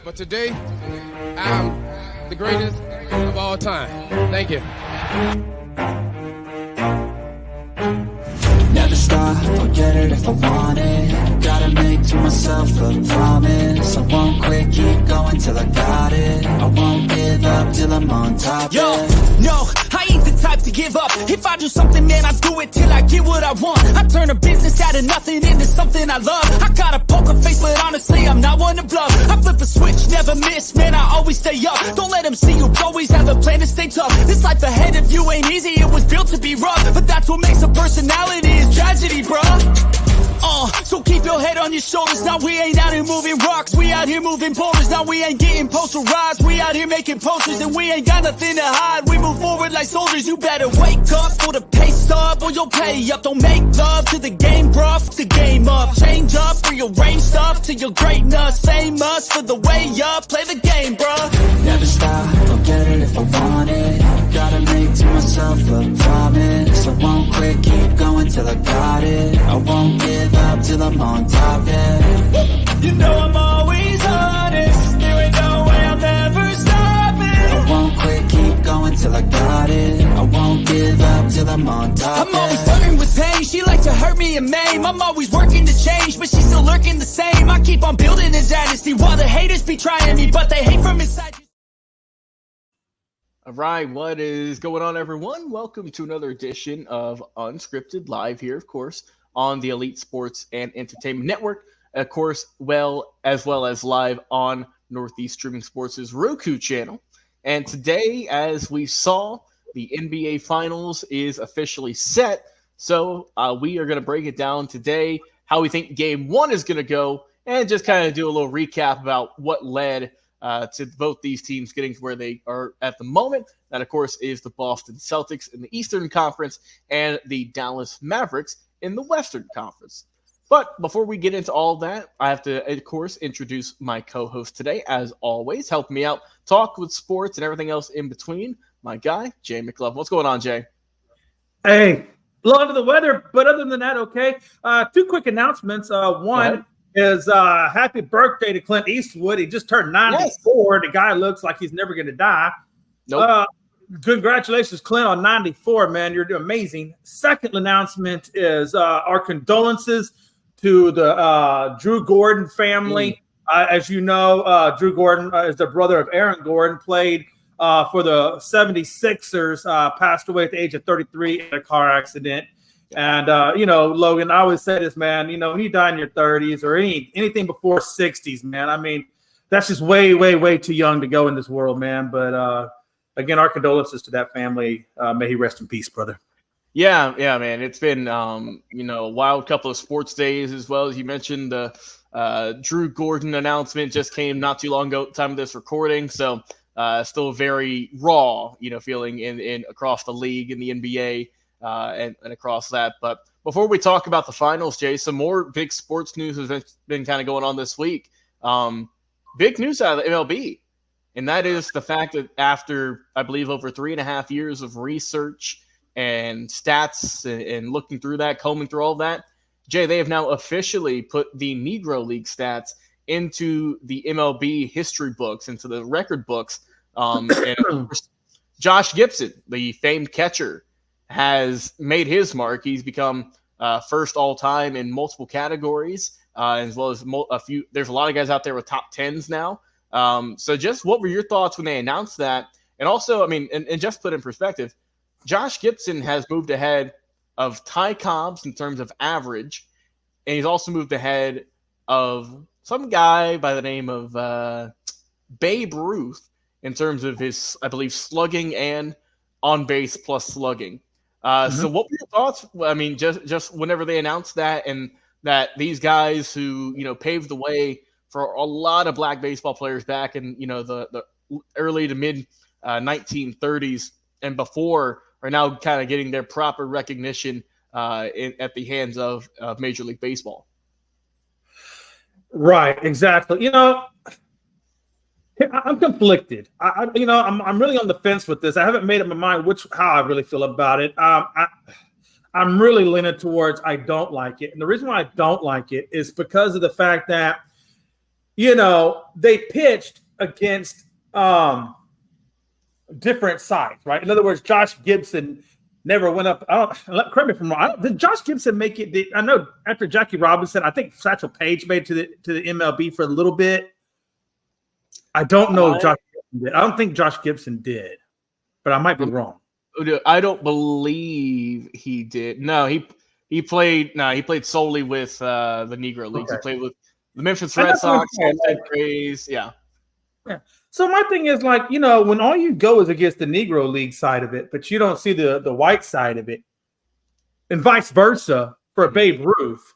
But today, I'm the greatest of all time. Thank you. Never stop, I'll get it if I want it. Gotta make to myself a promise. I won't quit, keep going till I got it. I won't give up till I'm on top. Yo, no, I ain't the type to give up. If I do something, man, I do it till I get what I want. I turn a business out of nothing into something I love. I got a poker face, but honestly, I'm not one to bluff. I flip a switch, never miss, man, I always stay up. Don't let them see you, always have a plan to stay tough. This life ahead of you ain't easy, it was built to be rough. But that's what makes a personality, is tragedy, bruh. So keep your head on your shoulders. Now we ain't out here moving rocks, we out here moving boulders. Now we ain't getting posterized, we out here making posters. And we ain't got nothing to hide, we move forward like soldiers. You better wake up for the pay stub, or you'll pay up. Don't make love to the game, bruh, fuck the game up. Change up, rearrange stuff to your greatness. Famous for the way up, play the game, bruh. Never stop, I'll get it if I want it. Gotta make to myself a promise. I won't quit, keep going till I got it. I won't give up till I'm on top, yeah. You know I'm always honest, there ain't no way I'll never stop it. I won't quit, keep going till I got it. I won't give up till I'm on top, I'm always flirting with pain, she like to hurt me and maim. I'm always working to change, but she's still lurking the same. I keep on building this dynasty while the haters be trying me, but they hate from inside. All right, what is going on, everyone? Welcome to another edition of Unscripted, live here, of course, on the Elite Sports and Entertainment Network, of course, as well as live on Northeast Streaming Sports' Roku channel. And today, as we saw, the NBA Finals is officially set. So we are going to break it down today, how we think Game 1 is going to go, and just kind of do a little recap about what led to both these teams getting to where they are at the moment. That, of course, is the Boston Celtics in the Eastern Conference and the Dallas Mavericks in the Western Conference. But before we get into all that, I have to, of course, introduce my co-host today, as always, helping me out, talk with sports and everything else in between, my guy, Jay McLovin. What's going on, Jay? Hey, a little under the weather, but other than that, okay. Two quick announcements. One is happy birthday to Clint Eastwood. He just turned 94. Yes. The guy looks like he's never going to die. Nope. Congratulations, Clint, on 94, man. You're amazing. Second announcement is our condolences to the Drew Gordon family. As you know, Drew Gordon is the brother of Aaron Gordon, played for the 76ers, passed away at the age of 33 in a car accident. And, Logan, I always say this, man, when you die in your 30s or anything before 60s, man, I mean, that's just way, way, way too young to go in this world, man. But, again, our condolences to that family. May he rest in peace, brother. Yeah, man. It's been, a wild couple of sports days, as well as you mentioned. The Drew Gordon announcement just came not too long ago at the time of this recording. So still very raw, feeling in across the league in the NBA. And across that. But before we talk about the finals, Jay, some more big sports news has been kind of going on this week. Big news out of the MLB, and that is the fact that after, I believe, over 3.5 years of research and stats and looking through that, combing through all that, Jay, they have now officially put the Negro League stats into the MLB history books, into the record books. And of course, Josh Gibson, the famed catcher, has made his mark. He's become first all time in multiple categories, as well as a few. There's a lot of guys out there with top 10s now. So just what were your thoughts when they announced that? And also, I mean, and just put in perspective, Josh Gibson has moved ahead of Ty Cobbs in terms of average, and he's also moved ahead of some guy by the name of Babe Ruth in terms of his, I believe, slugging and on base plus slugging. So what were your thoughts? I mean, just whenever they announced that, and that these guys who, paved the way for a lot of black baseball players back in, the early to mid 1930s and before, are now kind of getting their proper recognition at the hands of Major League Baseball. Right, exactly. I'm conflicted. I'm really on the fence with this. I haven't made up my mind how I really feel about it. I'm really leaning towards I don't like it. And the reason why I don't like it is because of the fact that, they pitched against different sides, right? In other words, Josh Gibson never went up. Correct me if I'm wrong. Did Josh Gibson make it? I know after Jackie Robinson, I think Satchel Paige made to the MLB for a little bit. I don't know if Josh Gibson did. I don't think Josh Gibson did, but I might be wrong. I don't believe he did. No, he played. No, he played solely with the Negro Leagues. Okay. He played with the Memphis Red Sox, Rays. Yeah. So my thing is when all you go is against the Negro League side of it, but you don't see the white side of it, and vice versa for Babe Ruth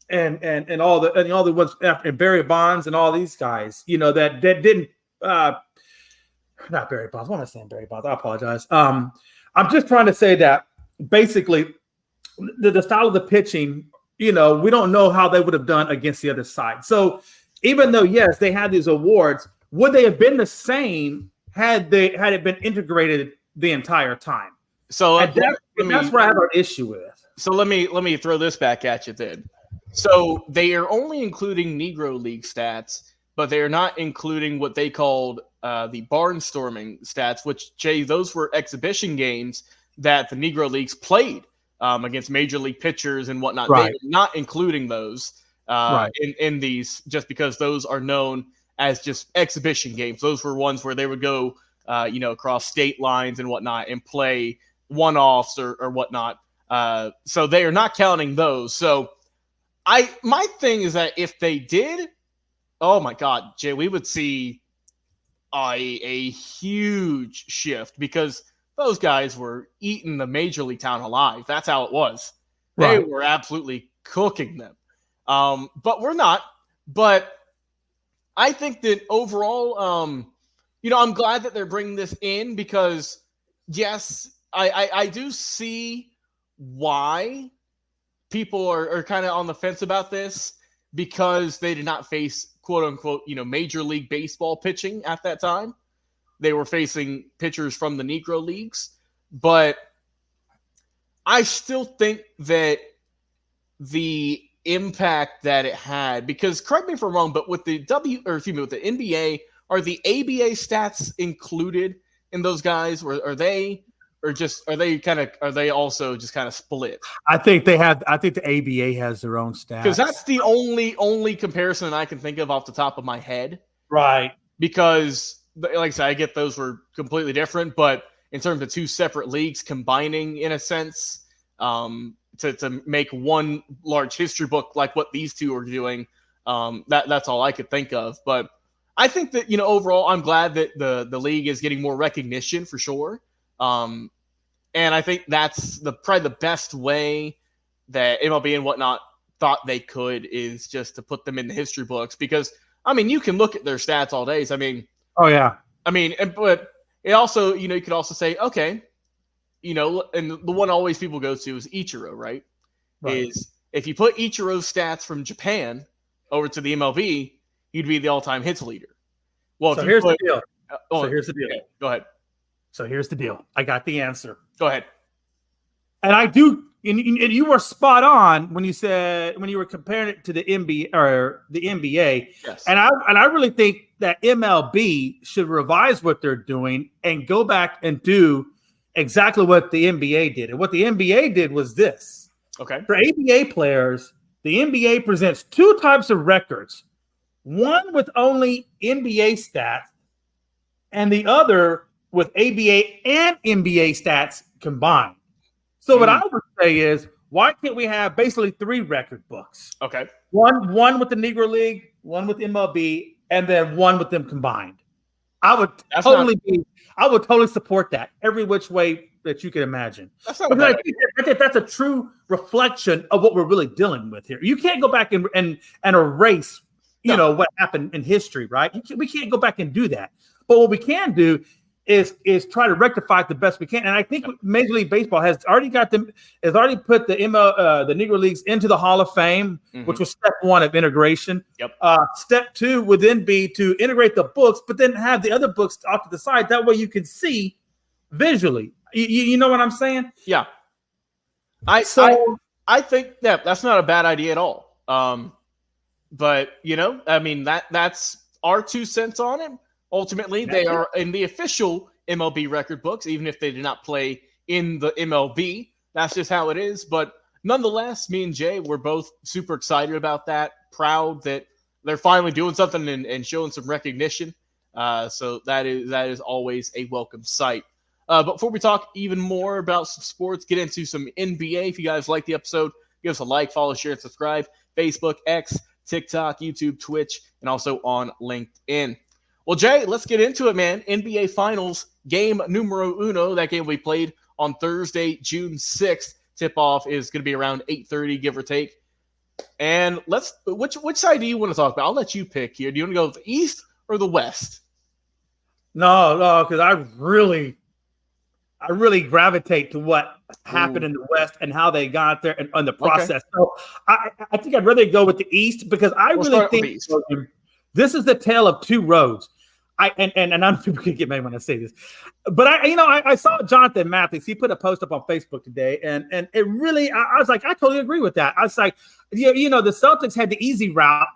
and all the ones after Barry Bonds and all these guys, that didn't not Barry Bonds. Why am I saying Barry Bonds? I apologize. I'm just trying to say that basically the style of the pitching, we don't know how they would have done against the other side. So even though yes, they had these awards. Would they have been the same had it been integrated the entire time? So that's where I have an issue with. So let me throw this back at you then. So they are only including Negro League stats, but they are not including what they called the barnstorming stats, which, Jay, those were exhibition games that the Negro Leagues played against major league pitchers and whatnot. Right. They are not including those in these just because those are known as just exhibition games. Those were ones where they would go, across state lines and whatnot and play one-offs or whatnot. So they are not counting those. So my thing is that if they did, oh my God, Jay, we would see a huge shift because those guys were eating the major league town alive. That's how it was. They were absolutely cooking them. But we're not. But I think that overall, I'm glad that they're bringing this in because, yes, I do see why people are kind of on the fence about this because they did not face, quote unquote, Major League Baseball pitching at that time. They were facing pitchers from the Negro Leagues. But I still think that the impact that it had, because correct me if I'm wrong, but with the with the NBA, are the ABA stats included in those guys? Or are they also just kind of split? I think the ABA has their own stats. Because that's the only comparison I can think of off the top of my head. Right. Because like I said, I get those were completely different, but in terms of two separate leagues combining in a sense, to make one large history book like what these two are doing, that's all I could think of. But I think that, overall, I'm glad that the league is getting more recognition for sure. And I think that's probably the best way that MLB and whatnot thought they could is just to put them in the history books because, you can look at their stats all day. So, oh, yeah. But it also, you could also say, okay, and the one always people go to is Ichiro, right? Is if you put Ichiro's stats from Japan over to the MLB, he'd be the all-time hits leader. Well, so here's the deal. Okay, go ahead. So here's the deal. I got the answer. Go ahead. And I do, and you were spot on when you were comparing it to the NBA or the NBA. Yes. And I really think that MLB should revise what they're doing and go back and do exactly what the NBA did. And what the NBA did was this. Okay. For ABA players, the NBA presents two types of records. One with only NBA stats and the other with ABA and NBA stats combined. So what I would say is, why can't we have basically three record books? Okay. One with the Negro League, one with MLB, and then one with them combined. I would totally support that every which way that you can imagine. That's not bad. I think that's a true reflection of what we're really dealing with here. You can't go back and erase, what happened in history, right? We can't go back and do that. But what we can do is try to rectify it the best we can. And I think Major League Baseball has already put the Negro Leagues into the Hall of Fame, which was step one of integration. Yep. Step two would then be to integrate the books, but then have the other books off to the side. That way you can see visually. You know what I'm saying? Yeah. I think that's not a bad idea at all. But, I mean, that's our 2 cents on it. Ultimately, they are in the official MLB record books, even if they did not play in the MLB. That's just how it is. But nonetheless, me and Jay, we're both super excited about that, proud that they're finally doing something and showing some recognition. So that is always a welcome sight. But before we talk even more about some sports, get into some NBA. If you guys like the episode, give us a like, follow, share, and subscribe. Facebook, X, TikTok, YouTube, Twitch, and also on LinkedIn. Well, Jay, let's get into it, man. NBA Finals, game numero uno. That game we played on Thursday, June 6th. Tip-off is going to be around 8:30, give or take. And which side do you want to talk about? I'll let you pick here. Do you want to go with the East or the West? No, because I really gravitate to what happened in the West and how they got there and the process. Okay. So I think I'd rather go with the East because I really think this is the tale of two roads. And I know people can get mad when I say this, but I saw Jonathan Matthews. He put a post up on Facebook today, and it really, I was like, I totally agree with that. I was like, the Celtics had the easy route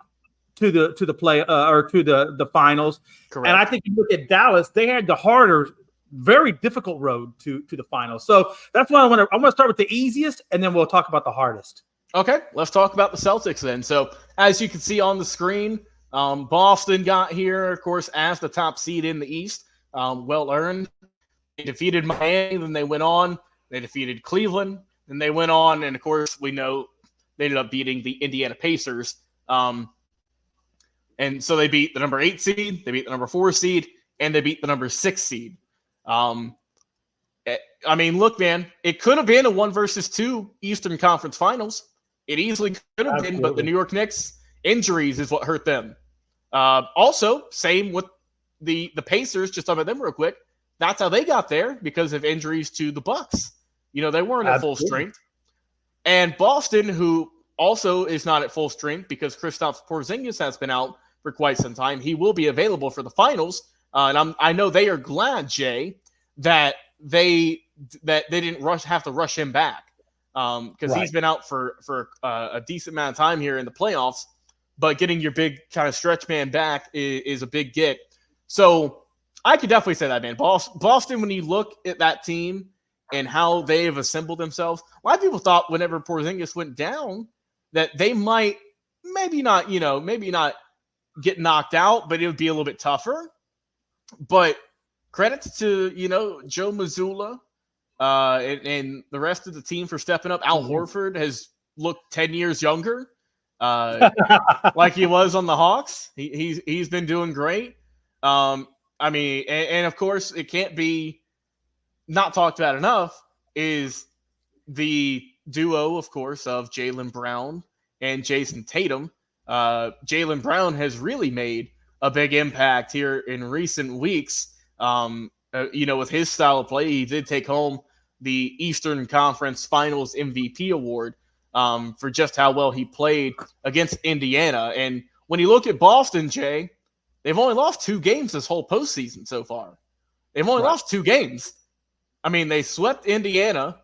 to the play or to the finals. Correct. And I think you look at Dallas, they had the harder, very difficult road to the finals. So that's why I'm going to start with the easiest, and then we'll talk about the hardest. Okay, let's talk about the Celtics then. So as you can see on the screen, Boston got here, of course, as the top seed in the East. Well earned. They defeated Miami, then they went on. They defeated Cleveland, then they went on, and of course, we know they ended up beating the Indiana Pacers. And so they beat the number 8 seed, they beat the number 4 seed, and they beat the number 6 seed. I mean, look, man, it could have been a 1-2 Eastern Conference Finals. It easily could have been, but the New York Knicks injuries is what hurt them. Also, same with the Pacers. Just talk about them real quick. That's how they got there because of injuries to the Bucks. They weren't at full strength. And Boston, who also is not at full strength because Kristaps Porzingis has been out for quite some time. He will be available for the finals. And I know they are glad, Jay, that they didn't have to rush him back because he's been out for a decent amount of time here in the playoffs. But getting your big kind of stretch man back is a big get. So I could definitely say that, man. Boston, when you look at that team and how they have assembled themselves, a lot of people thought whenever Porzingis went down that they might maybe not get knocked out, but it would be a little bit tougher. But credits to, Joe Mazzulla and the rest of the team for stepping up. Al Horford has looked 10 years younger. Like he was on the Hawks. He's been doing great. I mean, and of course, it can't be not talked about enough is the duo, of course, of Jaylen Brown and Jason Tatum. Jaylen Brown has really made a big impact here in recent weeks. With his style of play, he did take home the Eastern Conference Finals MVP award. For just how well he played against Indiana. And when you look at Boston, Jay, they've only lost 2 games this whole postseason so far. They've only lost 2 games. I mean, they swept Indiana.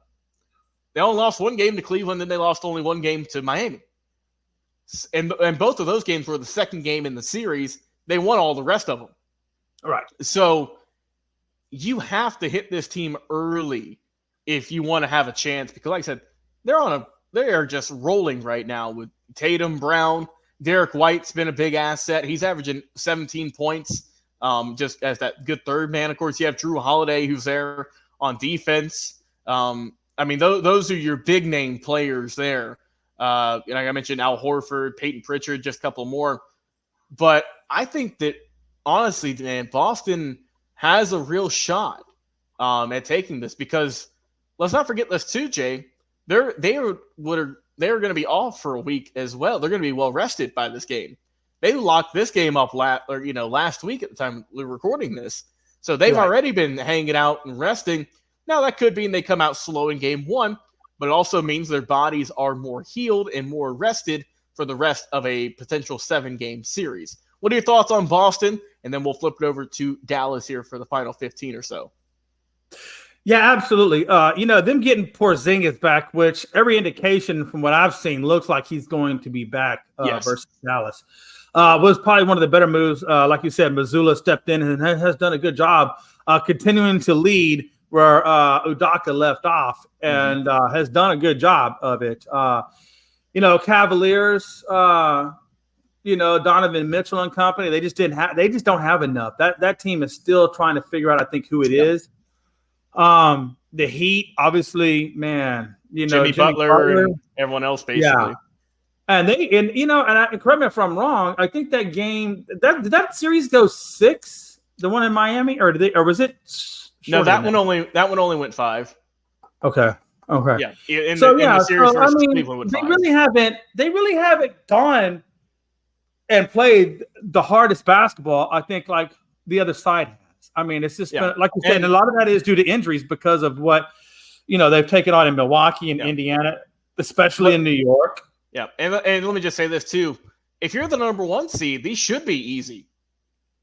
They only lost 1 game to Cleveland, then they lost only 1 game to Miami. And both of those games were the second game in the series. They won all the rest of them. All right. So you have to hit this team early if you want to have a chance. Because like I said, they are just rolling right now with Tatum, Brown. Derek White's been a big asset. He's averaging 17 points just as that good third man. Of course, you have Drew Holiday, who's there on defense. I mean, those are your big name players there. Like I mentioned, Al Horford, Peyton Pritchard, just a couple more. But I think that, honestly, man, Boston has a real shot at taking this because let's not forget this too, Jay. They are going to be off for a week as well. They're going to be well rested by this game. They locked this game up last week at the time we were recording this. So they've already been hanging out and resting. Now that could mean they come out slow in game 1, but it also means their bodies are more healed and more rested for the rest of a potential 7-game series. What are your thoughts on Boston? And then we'll flip it over to Dallas here for the final 15 or so. Yeah, absolutely. Them getting Porzingis back, which every indication from what I've seen looks like he's going to be back Yes. versus Dallas, was probably one of the better moves. Like you said, Missoula stepped in and has done a good job continuing to lead where Udoka left off and has done a good job of it. Cavaliers, Donovan Mitchell and company, they just don't have enough. That team is still trying to figure out, I think, who it is. The Heat, obviously, man, Jimmy Butler and everyone else, basically. Yeah. And correct me if I'm wrong, I think that game, did that series go 6, the one in Miami, or was it? No, that one only went 5. Okay. Yeah. In the series versus Cleveland went 5. They really haven't gone and played the hardest basketball, I think, like the other side has. I mean, it's just been, like you said, and a lot of that is due to injuries because of what they've taken on in Milwaukee and Indiana, especially in New York. Yeah, and let me just say this too: if you're the number 1 seed, these should be easy.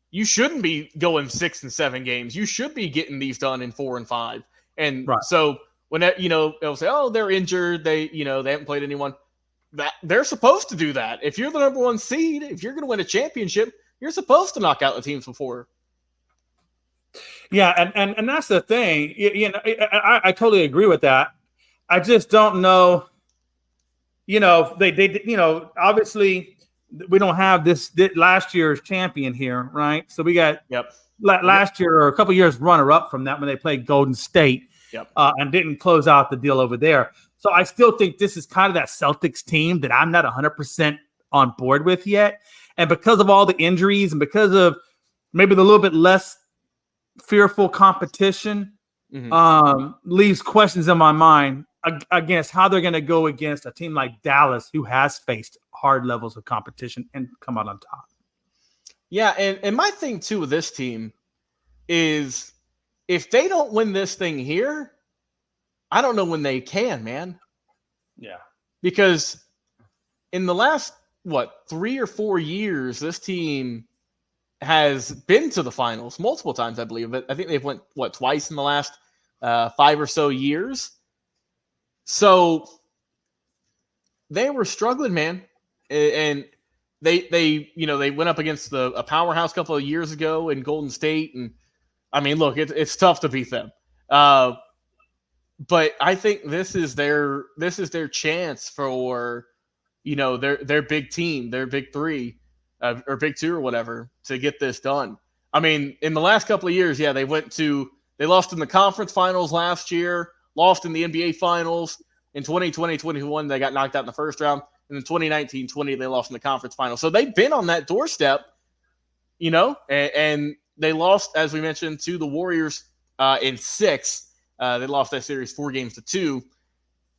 You shouldn't be going 6 and 7 games. You should be getting these done in 4 and 5. And so when they'll say, "Oh, they're injured. They haven't played anyone." That they're supposed to do that. If you're the number 1 seed, if you're going to win a championship, you're supposed to knock out the teams before. Yeah, and that's the thing. I totally agree with that. I just don't know. They obviously we don't have this last year's champion here, right? So we got last year or a couple years runner up from that when they played Golden State, and didn't close out the deal over there. So I still think this is kind of that Celtics team that I'm not 100% on board with yet, and because of all the injuries and because of maybe the little bit less fearful competition, leaves questions in my mind against how they're going to go against a team like Dallas, who has faced hard levels of competition and come out on top. Yeah, and my thing too with this team is if they don't win this thing here, I don't know when they can, man. Yeah. Because in the last 3 or 4 years, this team has been to the finals multiple times, I believe. But I think they've went twice in the last 5 or so years. So they were struggling, man, and they went up against a powerhouse a couple of years ago in Golden State, and I mean, look, it's tough to beat them. But I think this is their chance for their big team, their big 3. Or big 2 or whatever to get this done. I mean, in the last couple of years, they lost in the conference finals last year, lost in the NBA finals. In 2020-21, they got knocked out in the first round. And in 2019-20, they lost in the conference finals. So they've been on that doorstep, and they lost, as we mentioned, to the Warriors in 6. They lost that series 4-2.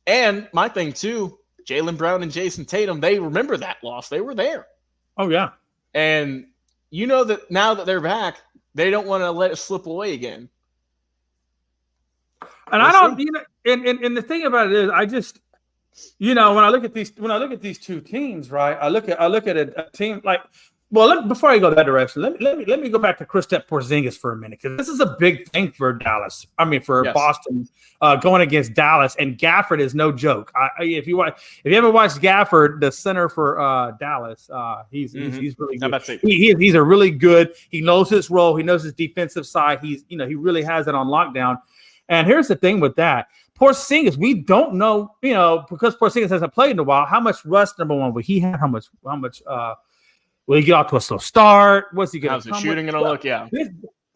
And my thing too, Jaylen Brown and Jason Tatum, they remember that loss. They were there. Oh, yeah. And that now that they're back, they don't want to let it slip away again. And I don't, and the thing about it is, I just, when I look at these 2 teams, right? I look at a team like, before I go that direction, let me go back to Kristaps Porzingis for a minute, because this is a big thing for Dallas. I mean, for Boston, going against Dallas, and Gafford is no joke. If you ever watched Gafford, the center for Dallas, he's really good. He's a really good. He knows his role. He knows his defensive side. He really has it on lockdown. And here's the thing with that. Porzingis, we don't know, because Porzingis hasn't played in a while, how much rust, number one, will he have? How much will he get off to a slow start? What's he going to come How's the shooting going to look? Yeah.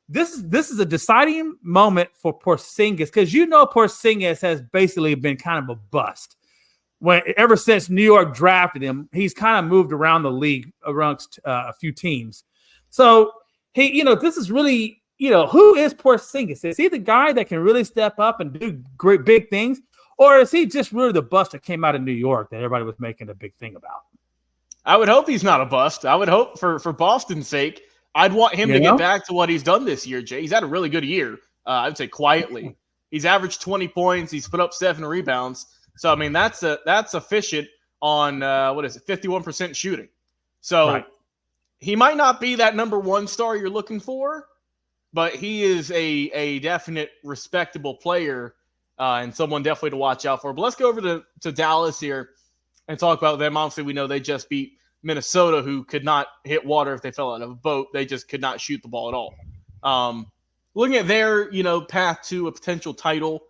This is a deciding moment for Porzingis, because Porzingis has basically been kind of a bust. Ever since New York drafted him, he's kind of moved around the league amongst a few teams. So this is really, who is Porzingis? Is he the guy that can really step up and do great big things, or is he just really the bust that came out of New York that everybody was making a big thing about? I would hope he's not a bust. I would hope for Boston's sake, I'd want him to get back to what he's done this year, Jay. He's had a really good year. I would say quietly. He's averaged 20 points. He's put up 7 rebounds. So, I mean, that's efficient on, 51% shooting. So he might not be that number 1 star you're looking for, but he is a definite respectable player and someone definitely to watch out for. But let's go over to Dallas here and talk about them. Obviously, we know they just beat Minnesota, who could not hit water if they fell out of a boat. They just could not shoot the ball at all. Looking at their, path to a potential title,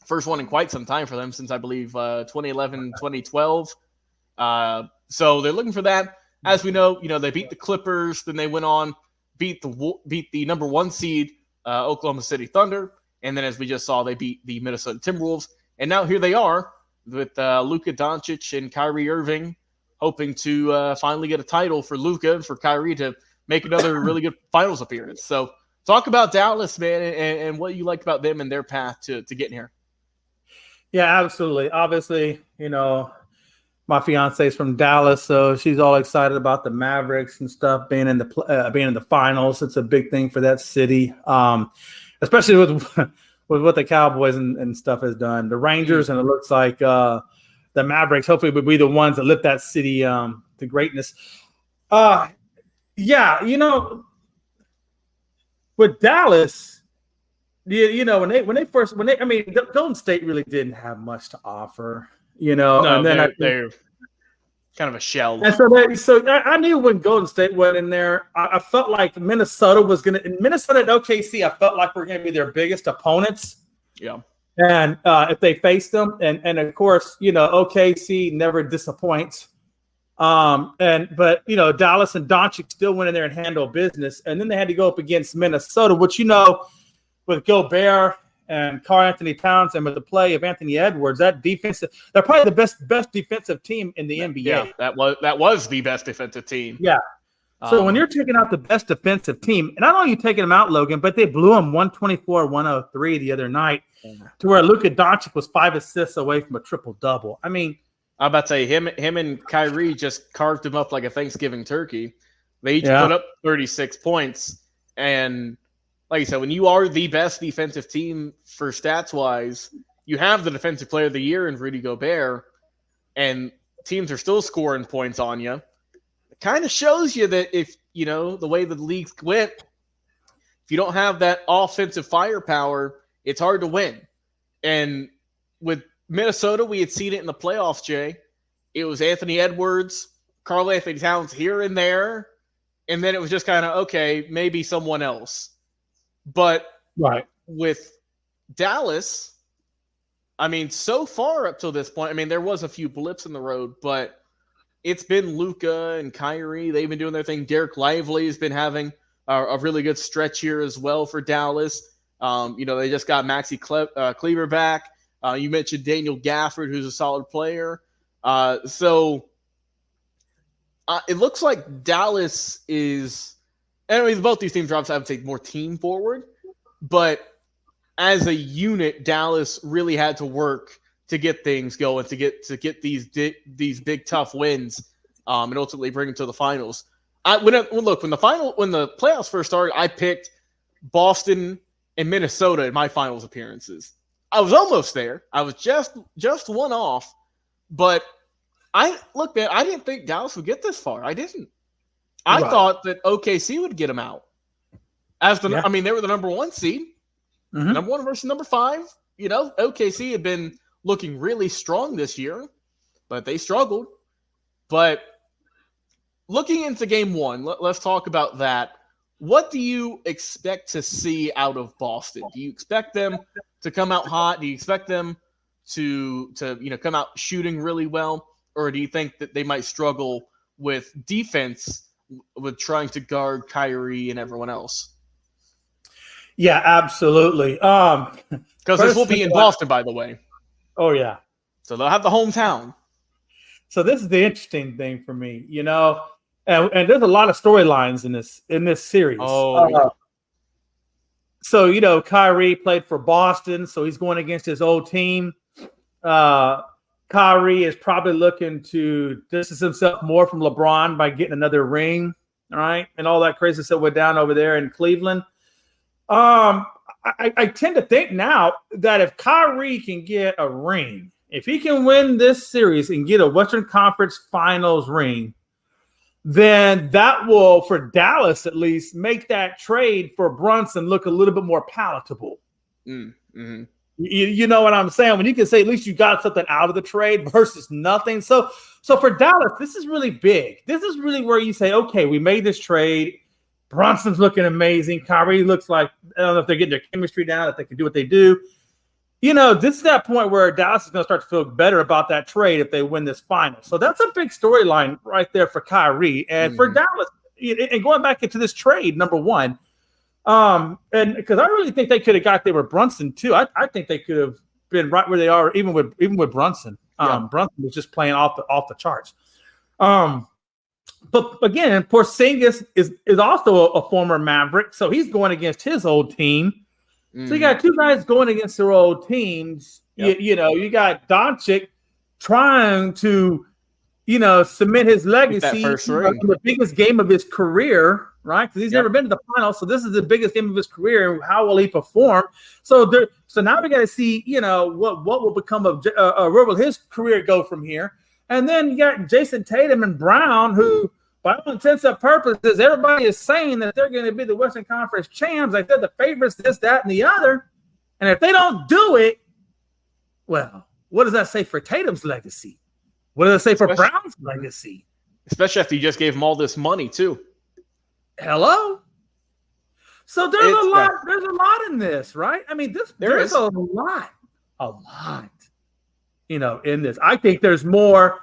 first one in quite some time for them since I believe 2011, 2012. So they're looking for that. As we know, they beat the Clippers, then they went on beat the number 1 seed Oklahoma City Thunder, and then as we just saw, they beat the Minnesota Timberwolves, and now here they are with Luka Doncic and Kyrie Irving, hoping to finally get a title for Luka and for Kyrie to make another really good finals appearance. So talk about Dallas, man, and what you like about them and their path to getting here. Yeah, absolutely. Obviously, my fiance's from Dallas, so she's all excited about the Mavericks and stuff being in the finals. It's a big thing for that city, especially with what the Cowboys and stuff has done. The Rangers, and it looks like the Mavericks hopefully would be the ones that lift that city to greatness. With Dallas, Golden State really didn't have much to offer. They're kind of a shell. And so I knew when Golden State went in there, I felt like Minnesota and OKC, I felt like we're going to be their biggest opponents. Yeah. And if they face them, and of course, OKC never disappoints. But Dallas and Doncic still went in there and handled business, and then they had to go up against Minnesota, which with Gobert and Karl-Anthony Towns and with the play of Anthony Edwards, they're probably the best defensive team in the NBA. Yeah, that was the best defensive team. Yeah. So when you're taking out the best defensive team, and I know you're taking them out, Logan, but they blew them 124-103 the other night, to where Luka Doncic was 5 assists away from a triple-double. I mean, I'm about to say him and Kyrie just carved him up like a Thanksgiving turkey. They each put up 36 points, and like you said, when you are the best defensive team for stats-wise, you have the defensive player of the year in Rudy Gobert, and teams are still scoring points on you. It kind of shows you that if, the way the leagues went, if you don't have that offensive firepower, it's hard to win. And with Minnesota, we had seen it in the playoffs, Jay. It was Anthony Edwards, Karl-Anthony Towns here and there, and then it was just kind of, okay, maybe someone else. But with Dallas, so far up till this point, there was a few blips in the road, but it's been Luka and Kyrie. They've been doing their thing. Derek Lively has been having a really good stretch here as well for Dallas. They just got Maxi Kleber back. You mentioned Daniel Gafford, who's a solid player. So it looks like Dallas is – both these teams are obviously, I would say, more team forward, but as a unit, Dallas really had to work to get things going, to get these big tough wins, and ultimately bring them to the finals. When the playoffs first started, I picked Boston and Minnesota in my finals appearances. I was almost there. I was just one off, but I didn't think Dallas would get this far. I didn't. I thought that OKC would get them out. They were the number 1 seed, number 1 versus number 5. OKC had been looking really strong this year, but they struggled. But looking into game 1, let's talk about that. What do you expect to see out of Boston? Do you expect them to come out hot? Do you expect them to come out shooting really well, or do you think that they might struggle with defense, with trying to guard Kyrie and everyone else? Yeah, absolutely. Because this will be in Boston, by the way. Oh, yeah. So they'll have the hometown. So this is the interesting thing for me, and there's a lot of storylines in this series. So, Kyrie played for Boston, so he's going against his old team. Kyrie is probably looking to distance himself more from LeBron by getting another ring, all right, and all that crazy stuff went down over there in Cleveland. I tend to think now that if Kyrie can get a ring, if he can win this series and get a Western Conference Finals ring, then that will, for Dallas at least, make that trade for Brunson look a little bit more palatable. Mm-hmm. You know what I'm saying? When you can say at least you got something out of the trade versus nothing. So for Dallas, this is really big. This is really where you say, okay, we made this trade. Brunson's looking amazing. Kyrie looks like, I don't know if they're getting their chemistry down, if they can do what they do. You know, this is that point where Dallas is going to start to feel better about that trade if they win this final. So that's a big storyline right there for Kyrie. And for Dallas, and going back into this trade, number one, and because I really think they could have got there with Brunson too. I think they could have been right where they are, even with Brunson. Brunson was just playing off the charts. But again, Porzingis is also a former Maverick, so he's going against his old team. So you got two guys going against their old teams. Yep. You got Doncic trying to, cement his legacy in the biggest game of his career, right? Because he's never been to the finals, so this is the biggest game of his career. How will he perform? So now we got to see, what will become of where will his career go from here? And then you got Jason Tatum and Brown, who, by all intents and purposes, everybody is saying that they're going to be the Western Conference champs. Like they're the favorites, this, that, and the other. And if they don't do it, well, what does that say for Tatum's legacy? What does it say for Brown's legacy? Especially after you just gave them all this money, too. Hello? So there's a lot. There's a lot in this, right? I mean, there's a lot, in this. I think there's more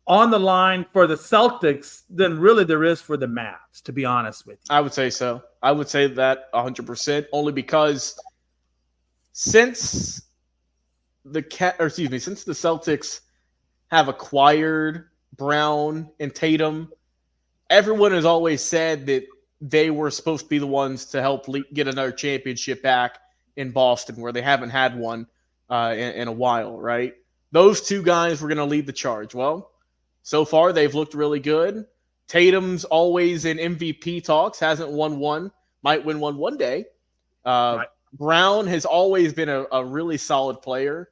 on the line for the Celtics than really there is for the Mavs, to be honest with you. I would say so. I would say that 100%, only because since the Celtics have acquired Brown and Tatum, everyone has always said that they were supposed to be the ones to help get another championship back in Boston, where they haven't had one in a while, right? Those two guys were going to lead the charge. Well, so far they've looked really good. Tatum's always in MVP talks, hasn't won one, might win one day. Right. Brown has always been a really solid player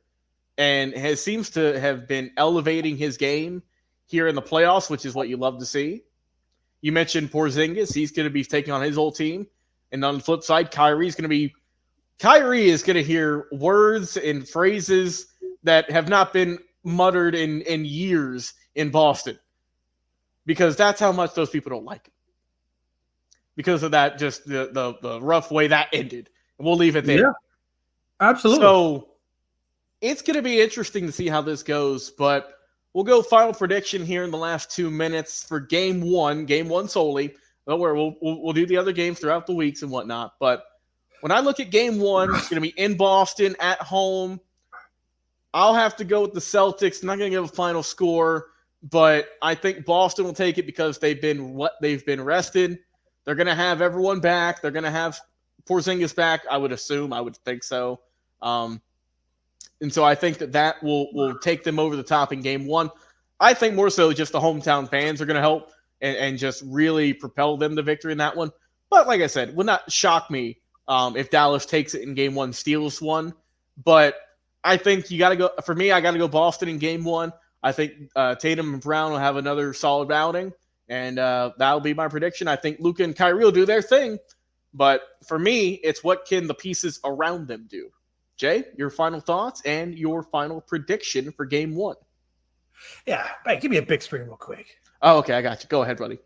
and seems to have been elevating his game here in the playoffs, which is what you love to see. You mentioned Porzingis. He's going to be taking on his old team. And on the flip side, Kyrie is going to hear words and phrases that have not been muttered in years in Boston, because that's how much those people don't like him. Because of that, just the rough way that ended. And we'll leave it there. Yeah, absolutely. So it's going to be interesting to see how this goes, but we'll go final prediction here in the last 2 minutes for game one solely. Don't worry, we'll do the other games throughout the weeks and whatnot. But when I look at game one, it's going to be in Boston at home. I'll have to go with the Celtics. I'm not going to give a final score, but I think Boston will take it because they've been rested. They're going to have everyone back. They're going to have Porzingis back, I would assume. I would think so. And so I think that will take them over the top in game one. I think more so just the hometown fans are going to help and just really propel them to victory in that one. But like I said, it would not shock me if Dallas takes it in game one, steals one. But I think I got to go Boston in game one. I think Tatum and Brown will have another solid outing, and that'll be my prediction. I think Luka and Kyrie will do their thing. But for me, it's what can the pieces around them do. Jay, your final thoughts and your final prediction for game one. Yeah. Hey, give me a big screen real quick. Oh, okay. I got you. Go ahead, buddy.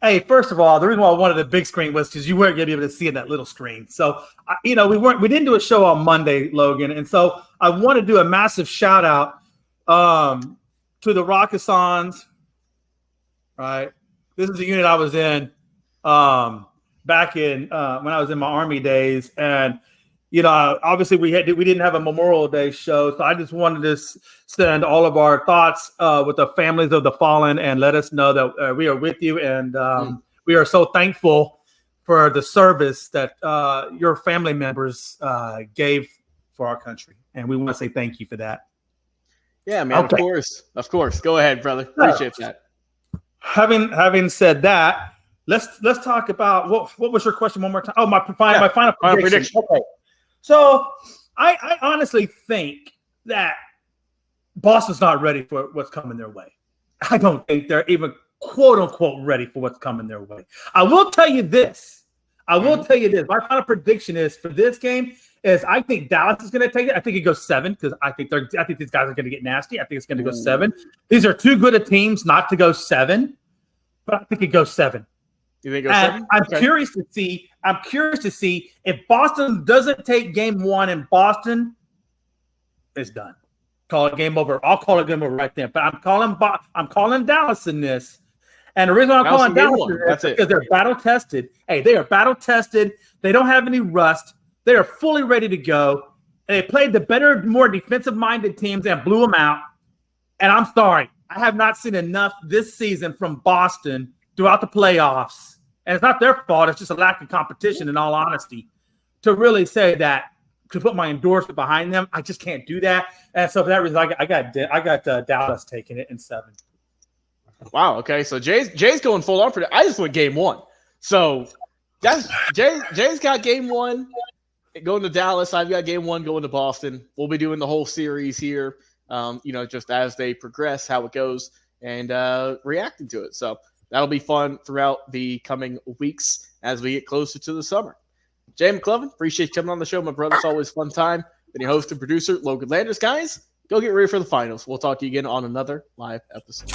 Hey, first of all, the reason why I wanted a big screen was because you weren't going to be able to see in that little screen. So, we didn't do a show on Monday, Logan. And so I want to do a massive shout out to the Rockasons. Right. This is the unit I was in back in when I was in my Army days. And, obviously we didn't have a Memorial Day show. So I just wanted to send all of our thoughts with the families of the fallen and let us know that we are with you. And we are so thankful for the service that your family members gave for our country. And we want to say thank you for that. Yeah, man. Okay. Of course. Go ahead, brother. Appreciate that. Having said that, let's talk about what was your question one more time? Oh, my final prediction. Okay. So I honestly think that Boston's not ready for what's coming their way. I don't think they're even quote unquote ready for what's coming their way. I will tell you this. My final prediction is for this game is I think Dallas is going to take it. I think it goes 7 because I think these guys are going to get nasty. I think it's going to go 7. These are too good of teams not to go 7, but I think it goes 7. You think it goes 7? I'm curious to see. I'm curious to see if Boston doesn't take game 1 and Boston is done. Call it game over. I'll call it game over right there. But I'm calling Dallas in this. And the reason I'm calling Dallas is because they're battle tested. Hey, they are battle tested. They don't have any rust. They are fully ready to go. And they played the better, more defensive-minded teams and blew them out. And I'm sorry, I have not seen enough this season from Boston throughout the playoffs. And it's not their fault. It's just a lack of competition, in all honesty, to really say that, to put my endorsement behind them. I just can't do that. And so for that reason, I got Dallas taking it in 7. Wow. Okay. So Jay's going full on for that. I just went game 1. So that's Jay's got game 1 going to Dallas. I've got game 1 going to Boston. We'll be doing the whole series here. Just as they progress, how it goes, and reacting to it. So that'll be fun throughout the coming weeks as we get closer to the summer. Jay McClellan, appreciate you coming on the show, my brother. It's always a fun time. Been your host and producer, Logan Landers. Guys, go get ready for the finals. We'll talk to you again on another live episode.